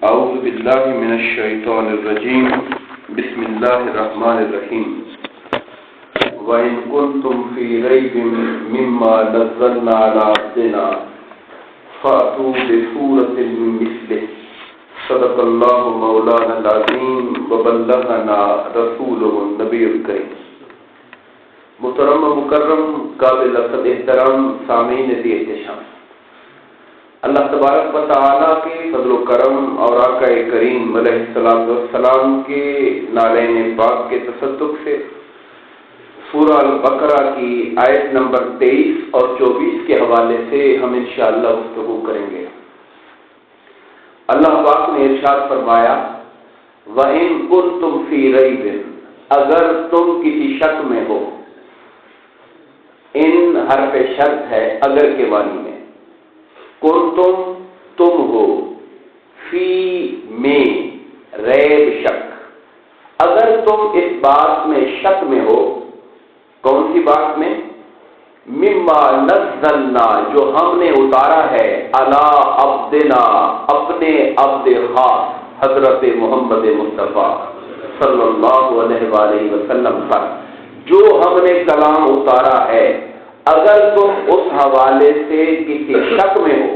اعوذ باللہ من الشیطان الرجیم بسم اللہ الرحمن الرحیم وَإِن كُنتُمْ فِي رَيْبٍ مِّمَّا نَزَّلْنَا عَلَىٰ عَبْدِنَا فَأْتُوا بِسُورَةٍ مِّن مِّثْلِهِ صدق اللہ مولانا العظیم وبلغنا رسولہ النبی الکریم۔ محترم و مکرم قابل احترام سامعین ذی احتشام، اللہ تبارک و تعالیٰ کے فضل و کرم اور آقا کریم علیہ السلام کے نالین پاک کے تصدق سے سورہ البقرہ کی آیت نمبر 23 اور 24 کے حوالے سے ہم انشاءاللہ گفتگو کریں گے۔ اللہ پاک نے ارشاد فرمایا وَإِن كُنتُمْ فِي رَيْبٍ، اگر تم کسی شک میں ہو، ان حرف شرط ہے اگر کے معنی میں، کنتم تم ہو، فی میں ریب شک، اگر تم اس بات میں شک میں ہو، کون سی بات میں؟ مما نزلنا، جو ہم نے اتارا ہے، علی عبدنا، اپنے عبد خاص حضرت محمد مصطفیٰ صلی اللہ علیہ وآلہ وسلم پر، جو ہم نے کلام اتارا ہے، اگر تم اس حوالے سے کسی شک میں ہو،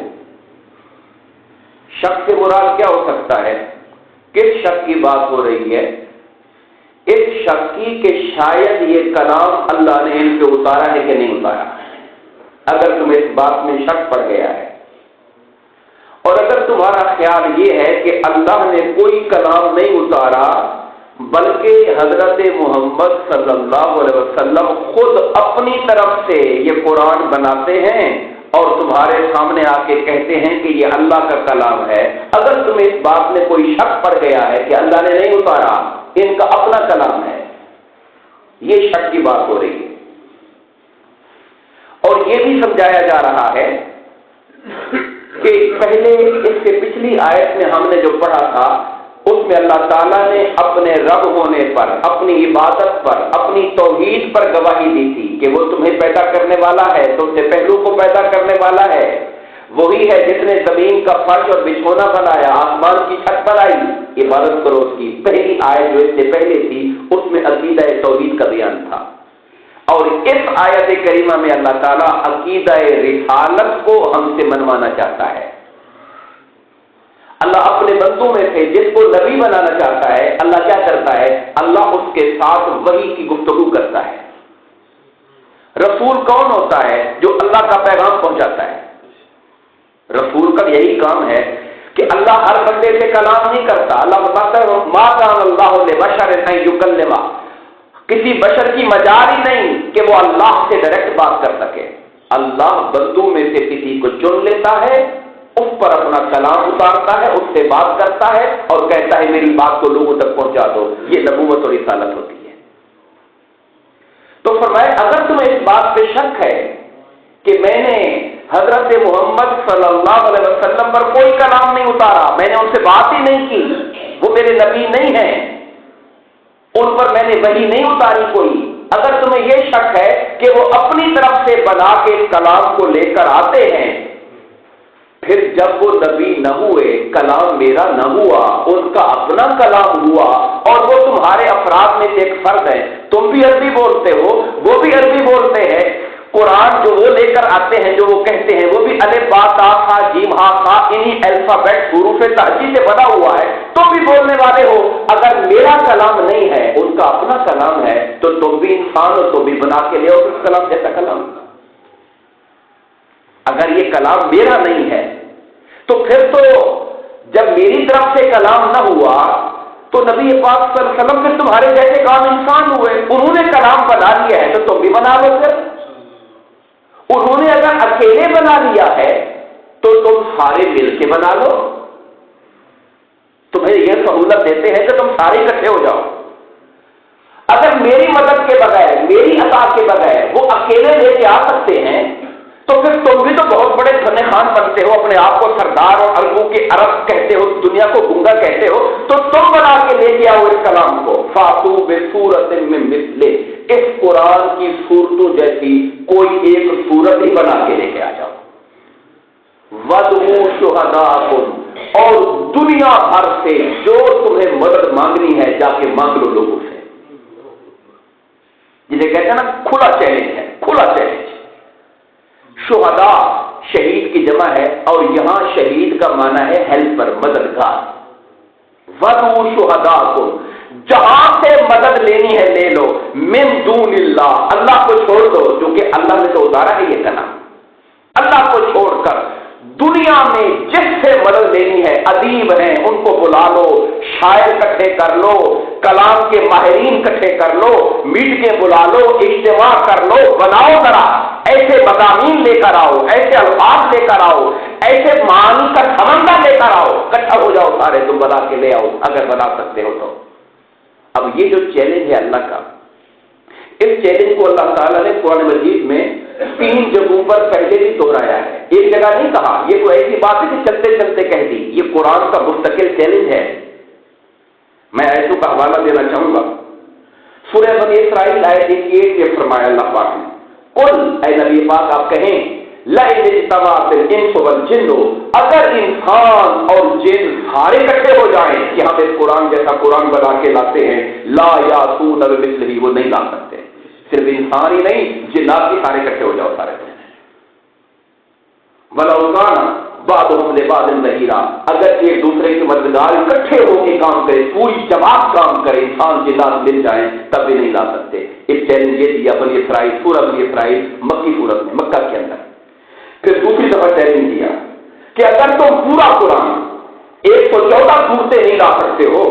شک سے مراد کیا ہو سکتا ہے؟ کس شک کی بات ہو رہی ہے؟ اس شک کی کہ شاید یہ کلام اللہ نے ان پہ اتارا ہے کہ نہیں اتارا، اگر تمہیں اس بات میں شک پڑ گیا ہے، اور اگر تمہارا خیال یہ ہے کہ اللہ نے کوئی کلام نہیں اتارا بلکہ حضرت محمد صلی اللہ علیہ وسلم خود اپنی طرف سے یہ قرآن بناتے ہیں اور تمہارے سامنے آ کے کہتے ہیں کہ یہ اللہ کا کلام ہے، اگر تمہیں اس بات میں کوئی شک پڑ گیا ہے کہ اللہ نے نہیں اتارا، ان کا اپنا کلام ہے، یہ شک کی بات ہو رہی ہے۔ اور یہ بھی سمجھایا جا رہا ہے کہ پہلے اس سے پچھلی آیت میں ہم نے جو پڑھا تھا اس میں اللہ تعالیٰ نے اپنے رب ہونے پر، اپنی عبادت پر، اپنی توحید پر گواہی دی تھی کہ وہ تمہیں پیدا کرنے والا ہے، تم سے پہلو کو پیدا کرنے والا ہے، وہی ہے جس نے زمین کا فرش اور بچھونا بنایا، آسمان کی چھت بنائی، عبادت کرو اس کی۔ پہلی آیت جو اس سے پہلے تھی اس میں عقیدہ توحید کا بیان تھا، اور اس آیت کریمہ میں اللہ تعالیٰ عقیدہ رسالت کو ہم سے منوانا چاہتا ہے۔ اللہ اپنے بندوں میں سے جس کو نبی بنانا چاہتا ہے، اللہ کیا کرتا ہے؟ اللہ اس کے ساتھ وحی کی گفتگو کرتا ہے۔ رسول کون ہوتا ہے؟ جو اللہ کا پیغام پہنچاتا ہے۔ رسول کا یہی کام ہے کہ اللہ ہر بندے سے کلام نہیں کرتا۔ اللہ بتاتا ہے ما کان اللہ لبشر ان یکلم، کسی بشر کی مجال ہی نہیں کہ وہ اللہ سے ڈائریکٹ بات کر سکے۔ اللہ بندوں میں سے کسی کو چن لیتا ہے، اس پر اپنا کلام اتارتا ہے، اس سے بات کرتا ہے اور کہتا ہے میری بات کو لوگوں تک پہنچا دو۔ یہ نبوت اور رسالت ہوتی ہے۔ تو فرمایا اگر تمہیں اس بات پہ شک ہے کہ میں نے حضرت محمد صلی اللہ علیہ وسلم پر کوئی کلام نہیں اتارا، میں نے ان سے بات ہی نہیں کی، وہ میرے نبی نہیں ہیں، ان پر میں نے وحی نہیں اتاری کوئی، اگر تمہیں یہ شک ہے کہ وہ اپنی طرف سے بنا کے کلام کو لے کر آتے ہیں، پھر جب وہ نبی نہ ہوئے، کلام میرا نہ ہوا، ان کا اپنا کلام ہوا، اور وہ تمہارے افراد میں سے ایک فرد ہے، تم بھی عربی بولتے ہو، وہ بھی عربی بولتے ہیں، قرآن جو وہ لے کر آتے ہیں، جو وہ کہتے ہیں، وہ بھی الف با تا ثا جیم ہا کا انہی الفابیٹ حروف تہجی سے بنا ہوا ہے، تم بھی بولنے والے ہو، اگر میرا کلام نہیں ہے، ان کا اپنا کلام ہے، تو تم بھی انسان ہو، تم بھی بنا کے لے آؤ اس کلام جیسا کلام۔ اگر یہ کلام میرا نہیں ہے تو پھر تو جب میری طرف سے کلام نہ ہوا تو نبی پاک صلی اللہ علیہ وسلم پھر تمہارے جیسے کام انسان ہوئے، انہوں نے کلام بنا لیا ہے تو تم بھی بنا لو۔ پھر انہوں نے اگر اکیلے بنا لیا ہے تو تم سارے مل کے بنا لو۔ تمہیں یہ سہولت دیتے ہیں کہ تم سارے اکٹھے ہو جاؤ۔ اگر میری مدد کے بغیر، میری عطا کے بغیر وہ اکیلے لے کے آ سکتے ہیں تو پھر تم بھی تو بہت بڑے فن خان بنتے ہو، اپنے آپ کو سردار اور عربوں کے عرب کہتے ہو، دنیا کو گنگا کہتے ہو، تو تم بنا کے لے کے آؤ اس کلام کو۔ فاتو بسورۃ من مثلہ، اس قرآن کی صورتوں جیسی کوئی ایک صورت ہی بنا کے لے کے آ جاؤ۔ وَادْعُوا شُهَدَاءَكُمْ، اور دنیا بھر سے جو تمہیں مدد مانگنی ہے جا کے مانگ لو لوگوں سے. جسے کہتے ہیں نا کھلا چیلنج ہے، کھلا چیلنج. شہداء شہید کی جمع ہے، اور یہاں شہید کا معنی ہے ہیلپر، مددگار. وَدْعُوا شُهَدَاءَكُمْ، جہاں سے مدد لینی ہے لے لو، من دون اللہ، اللہ کو چھوڑ دو، جو کہ اللہ نے تو اتارا ہے یہ کلام. اللہ کو چھوڑ کر دنیا میں جس سے مدد لینی ہے، ادیب ہیں ان کو بلا لو، شاعر اکٹھے کر لو، کلام کے ماہرین اکٹھے کر لو، میٹ کے بلا لو، اجتماع کر لو، بناؤ ذرا ایسے مضامین لے کر آؤ، ایسے الفاظ لے کر آؤ، ایسے معانی کا سمندر لے کر آؤ، اکٹھا ہو جاؤ سارے، تم بنا کے لے آؤ اگر بنا سکتے ہو تو. اب یہ جو چیلنج ہے اللہ کا، اس چیلنج کو اللہ تعالیٰ نے قرآن مجید میں 3 جگہوں پر پہلے بھی دہرایا ہے. ایک جگہ نہیں کہا، یہ کوئی ایسی بات ہے کہ چلتے چلتے کہہ دی، یہ قرآن کا مستقل چیلنج ہے. میں ایسوں کا حوالہ دینا چاہوں گا. سورہ بنی اسرائیل آیت 1 یہ فرمایا اللہ پاک نے، قل اے نبی پاک آپ کہیں، لئن اجتمعت الانس والجن، اگر انسان اور جن سارے اکٹھے ہو جائیں کہ ہم اس قرآن جیسا قرآن بنا کے لاتے ہیں، لا یاتون بمثلہ، وہ نہیں لا سکتے. صرف انسان ہی نہیں، جنات بھی سارے اکٹھے ہو جاؤ سارے. وَلَوْ كَانَ بَعْضُهُمْ لِبَعْضٍ ظَهِيرًا، اگر ایک دوسرے کے مددگار اکٹھے ہو کے کام کرے، پوری جماعت کام کرے، انسان جنات مل جائیں تب بھی نہیں لا سکتے. اس چیلنج یہ دیا بنی اسرائیل، سورہ بنی اسرائیل مکی سورت میں، مکہ کے اندر. پھر دوسری دفعہ چیلنج دیا کہ اگر تم پورا قرآن 114 سورتیں نہیں لا سکتے ہو،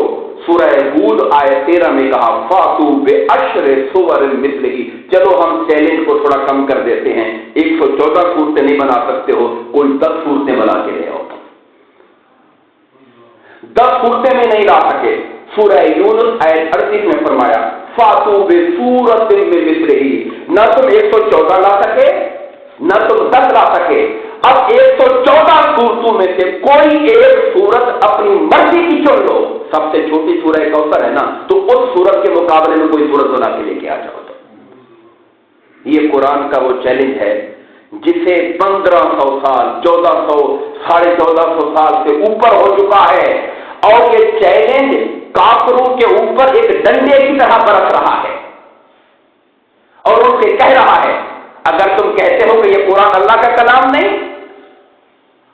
سورہ ہود آیت 13 میں کہا فاتو بعشر سور مثلہ، چلو ہم چیلنج کو تھوڑا کم کر دیتے ہیں، 114 صورتیں نہیں بنا سکتے ہو، کوئی 10 صورتیں بنا کے لے آؤ. 10 صورتیں میں نہیں لا سکے، سورہ یونس آیت 38 میں فرمایا فاتو بسورۃ من مثلہ، نہ تم 114 لا سکے نہ تم 10 لا سکے. اب 114 صورتوں میں سے کوئی ایک صورت اپنی مرضی کی چن لو. سب سے چھوٹی سورہ کوثر ہے نا، تو اس صورت کے مقابلے میں کوئی صورت بنا کے لے کے آ جاؤ. تو یہ قرآن کا وہ چیلنج ہے جسے 1500 سال 1400 1450 سال سے اوپر ہو چکا ہے، اور یہ چیلنج کافروں کے اوپر ایک ڈنڈے کی طرح برس رہا ہے، اور ان سے کہہ رہا ہے اگر تم کہتے ہو کہ یہ قرآن اللہ کا کلام نہیں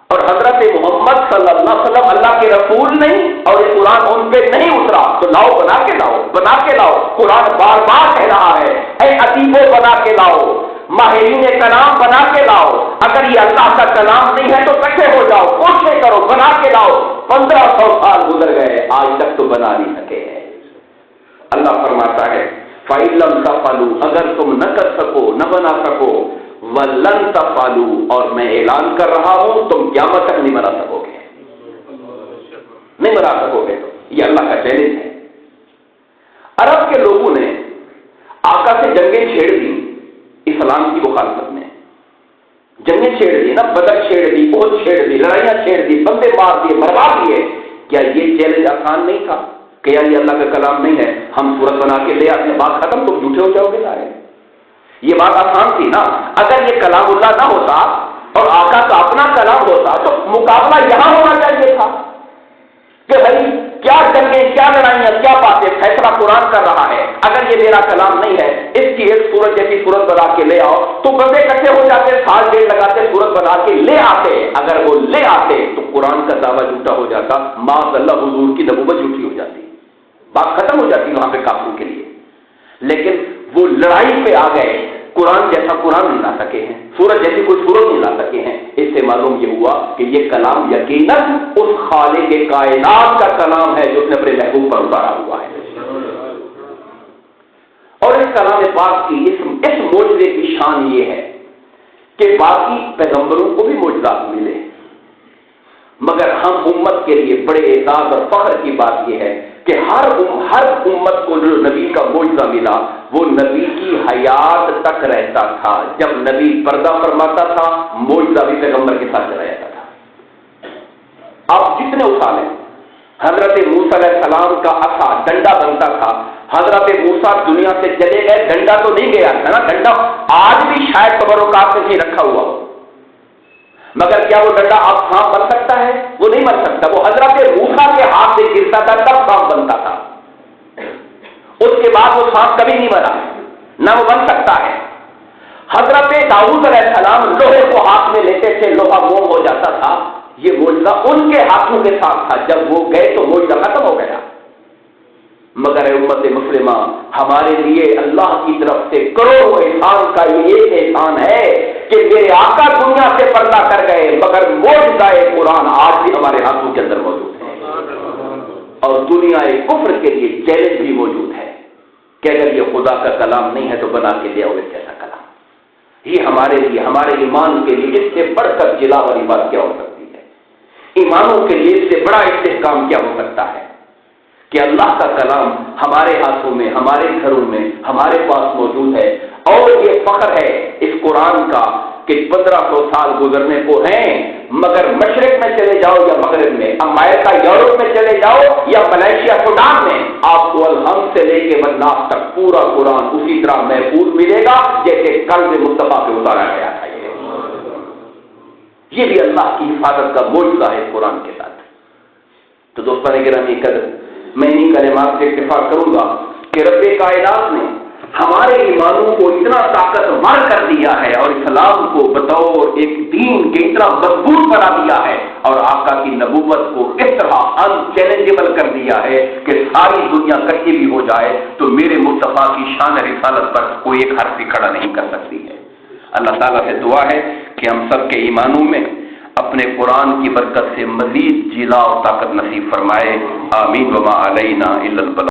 اور حضرت محمد صلی اللہ علیہ وسلم اللہ کے رسول نہیں، اور یہ قرآن ان پہ نہیں اترا، تو لاؤ بنا کے لاؤ، بنا کے لاؤ. قرآن بار بار کہہ رہا ہے اے ادیبوں بنا کے لاؤ، ماہرین کلام بنا کے لاؤ. اگر یہ اللہ کا کلام نہیں ہے تو اکٹھے ہو جاؤ، کوشش کرو، بنا کے لاؤ. 1500 سال گزر گئے، آج تک تو بنا نہیں سکے ہیں. اللہ فرماتا ہے فَإِن لَّمْ تَفْعَلُوا، اگر تم نہ کر سکو، نہ بنا سکو، وَلَن تَفْعَلُوا، اور میں اعلان کر رہا ہوں تم قیامت تک نہیں بنا سکو گے، نہیں بنا سکو گے. تو یہ اللہ کا چیلنج ہے. عرب کے لوگوں نے آقا سے جنگیں چھیڑ دی اسلام کی مخالفت میں، جنگیں چھیڑ دی نا، بدر چھیڑ دی، احد چھیڑ دی، لڑائیاں چھیڑ دی، بندے مار دیے، برباد کیے. کیا یہ چیلنج آسان نہیں تھا کہ یار یہ اللہ کا کلام نہیں ہے، ہم صورت بنا کے لے آتے ہیں، بات ختم، تم جھوٹے ہو جاؤ گے سارے. یہ بات آسان تھی نا. اگر یہ کلام اللہ نہ ہوتا اور آقا کا اپنا کلام ہوتا تو مقابلہ یہاں ہونا چاہیے تھا کہ بھائی کیا جنگیں، کیا لڑائیاں، کیا باتیں، فیصلہ قرآن کر رہا ہے. اگر یہ میرا کلام نہیں ہے، اس کی ایک صورت جیسی صورت بنا کے لے آؤ، تو بندے اکٹھے ہو جاتے، سال ڈیڑھ لگاتے، صورت بنا کے لے آتے. اگر وہ لے آتے تو قرآن کا دعویٰ جھوٹا ہو جاتا، معاذ اللہ حضور کی نبوت جھوٹی ہو جاتی، بات ختم ہو جاتی وہاں پہ کافروں کے لیے. لیکن وہ لڑائی پہ آ گئے، قرآن جیسا قرآن نہیں لا سکے ہیں، سورج جیسی کوئی سورج نہیں لا سکے ہیں. اس سے معلوم یہ ہوا کہ یہ کلام یقیناً اس خالق کائنات کا کلام ہے جو اس نے اپنے محبوب پر اتارا ہوا ہے. اور اس کلام پاک کی اس معجزے کی شان یہ ہے کہ باقی پیغمبروں کو بھی معجزات ملے، مگر ہم امت کے لیے بڑے اعزاز اور فخر کی بات یہ ہے کہ ہر امت کو جو نبی کا معجزہ ملا وہ نبی کی حیات تک رہتا تھا. جب نبی پردہ فرماتا تھا معجزہ بھی پیغمبر کے ساتھ چلا جاتا تھا. آپ جتنے اٹھا لیں، حضرت موسیٰ علیہ السلام کا عصا ڈنڈا بنتا تھا. حضرت موسیٰ دنیا سے چلے گئے، ڈنڈا تو نہیں گیا تھا نا، ڈنڈا آج بھی شاید تبرکات میں ہی رکھا ہوا ہو. مگر کیا وہ ڈنڈا آپ سانپ بن سکتا ہے؟ وہ نہیں بن سکتا. وہ حضرت موسیٰ کے ہاتھ سے گرتا تھا تب سانپ بنتا تھا. اس کے بعد وہ سانپ کبھی نہیں بنا، نہ وہ بن سکتا ہے. حضرت داؤد علیہ السلام لوہے کو ہاتھ میں لیتے تھے، لوہا موم ہو جاتا تھا. یہ معجزہ ان کے ہاتھوں کے ساتھ تھا. جب وہ گئے تو معجزہ ختم ہو گیا. مگر امت مسلمہ ہمارے لیے اللہ کی طرف سے کروڑوں احسان کا یہ ایک احسان ہے کہ میرے آقا دنیا سے پردہ کر گئے، مگر معجزہ قرآن آج بھی ہمارے ہاتھوں کے اندر موجود ہے. اور دنیا کفر کے لیے چیلنج بھی موجود ہے کہ اگر یہ خدا کا کلام نہیں ہے تو بنا کے لے آؤ ایک جیسا کلام. یہ ہمارے لیے، ہمارے ایمان کے لیے اس سے بڑھ کر جلا والی بات کیا ہو سکتی ہے؟ ایمانوں کے لیے اس سے بڑا استحکام کیا ہو سکتا ہے کہ اللہ کا کلام ہمارے ہاتھوں میں، ہمارے گھروں میں، ہمارے پاس موجود ہے. اور یہ فخر ہے اس قرآن کا کہ 1500 سال گزرنے کو ہیں، مگر مشرق میں چلے جاؤ یا مغرب میں، امریکہ یورپ میں چلے جاؤ یا ملیشیا سوڈان میں، آپ کو الحمد سے لے کے والناس تک پورا قرآن اسی طرح محفوظ ملے گا جیسے قلب مصطفیٰ پہ اتارا گیا تھا. یہ بھی اللہ کی حفاظت کا معجزہ ہے قرآن کے ساتھ. تو دوستان گرامی قدر، میں انہی کلمات سے اتفاق کروں گا کہ رب کائنات نے ہمارے ایمانوں کو اتنا طاقتور کر دیا ہے اور اسلام کو بطور ایک دین کے اتنا مضبوط بنا دیا ہے اور آقا کی نبوت کو اس طرح ان چیلنجیبل کر دیا ہے کہ ساری دنیا کہیں بھی ہو جائے تو میرے مصطفیٰ کی شان رسالت پر کوئی ایک حرف بھی کھڑا نہیں کر سکتی ہے. اللہ تعالیٰ سے دعا ہے کہ ہم سب کے ایمانوں میں اپنے قرآن کی برکت سے مزید جلا اور طاقت نصیب فرمائے. آمین. وما علینا الا البلاغ.